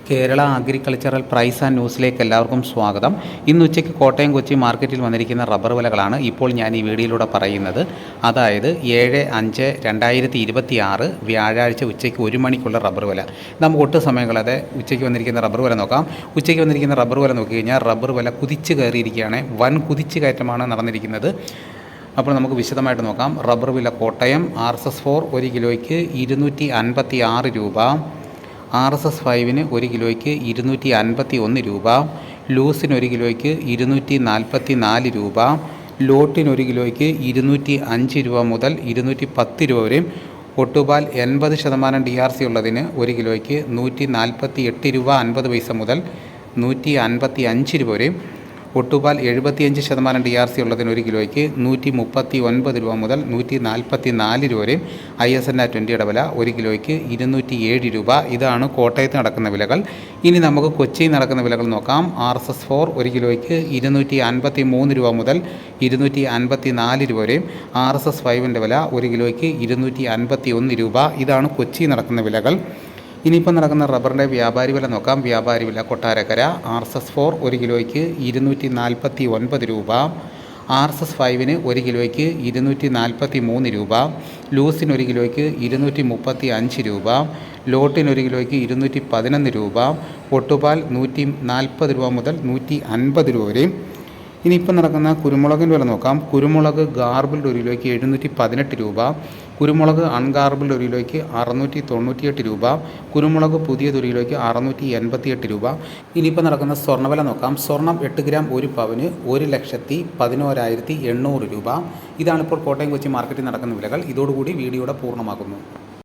Kerala agricultural price and ന്യൂസിലേക്ക് എല്ലാവർക്കും സ്വാഗതം. ഇന്ന് ഉച്ചയ്ക്ക് കോട്ടയം കൊച്ചി മാർക്കറ്റിൽ വന്നിരിക്കുന്ന റബ്ബർ വിലകളാണ് ഇപ്പോൾ ഞാൻ ഈ വീഡിയോയിലൂടെ പറയുന്നത്. അതായത് 7/5/2026 വ്യാഴാഴ്ച ഉച്ചയ്ക്ക് 1 മണിക്കുള്ള റബ്ബർ വില. നമുക്ക് ഒട്ടും സമയം കളയാതെ ഉച്ചയ്ക്ക് വന്നിരിക്കുന്ന റബ്ബർ വില നോക്കാം. ഉച്ചയ്ക്ക് വന്നിരിക്കുന്ന റബ്ബർ വില നോക്കിക്കഴിഞ്ഞാൽ റബ്ബർ വില കുതിച്ച് കയറിയിരിക്കുകയാണ്. വൻ കുതിച്ച് കയറ്റമാണ് നടന്നിരിക്കുന്നത്. അപ്പോൾ നമുക്ക് വിശദമായിട്ട് നോക്കാം. റബ്ബർ വില കോട്ടയം RSS-4 1 കിലോയ്ക്ക് 256 രൂപ, RSS-5 1 കിലോയ്ക്ക് 251 രൂപ, ലൂസിന് 1 കിലോയ്ക്ക് 244 രൂപ, ലോട്ടിന് 1 കിലോയ്ക്ക് 205 രൂപ മുതൽ 210 രൂപ വരെയും, ഒട്ടുപാൽ 80% DRC ഉള്ളതിന് 1 കിലോയ്ക്ക് 148 രൂപ 50 പൈസ മുതൽ 155 രൂപ വരെയും, ഒട്ടുപാൽ 75% DRC ഉള്ളതിന് 1 കിലോയ്ക്ക് 139 രൂപ മുതൽ 144 രൂപ വരെയും, ISNA 20യുടെ വില 1 കിലോയ്ക്ക് 207 രൂപ. ഇതാണ് കോട്ടയത്ത് നടക്കുന്ന വിലകൾ. ഇനി നമുക്ക് കൊച്ചിയിൽ നടക്കുന്ന വിലകൾ നോക്കാം. RSS-4 1 കിലോയ്ക്ക് 253 രൂപ മുതൽ 254 രൂപ വരെയും, RSS-5 വില 1 കിലോയ്ക്ക് 251 രൂപ. ഇതാണ് കൊച്ചിയിൽ നടക്കുന്ന വിലകൾ. ഇനിയിപ്പോൾ നടക്കുന്ന റബ്ബറിൻ്റെ വ്യാപാരി വില നോക്കാം. വ്യാപാരി വില കൊട്ടാരക്കര RSS-4 1 കിലോയ്ക്ക് 249 രൂപ, RSS-5 1 കിലോയ്ക്ക് 243 രൂപ, ലൂസിന് 1 കിലോയ്ക്ക് 235 രൂപ, ലോട്ടിന് 1 കിലോയ്ക്ക് 211 രൂപ, ഒട്ടുപാൽ 140 രൂപ മുതൽ 150 രൂപ വരെയും. ഇനിയിപ്പോൾ നടക്കുന്ന കുരുമുളകിൻ്റെ വില നോക്കാം. കുരുമുളക് ഗാർബിൾഡ് 1 കിലോയ്ക്ക് 718 രൂപ, കുരുമുളക് അൺഗാർബിൾഡ് 1 കിലോയ്ക്ക് 698 രൂപ, കുരുമുളക് പുതിയത് 1 കിലോയ്ക്ക് 688 രൂപ. ഇനിയിപ്പോൾ നടക്കുന്ന സ്വർണ്ണവില നോക്കാം. സ്വർണം 8 ഗ്രാം 1 പവന് 1,11,800 രൂപ. ഇതാണിപ്പോൾ കോട്ടയം കൊച്ചി മാർക്കറ്റിൽ നടക്കുന്ന വിലകൾ. ഇതോടുകൂടി വീഡിയോയുടെ പൂർണ്ണമാകുന്നു.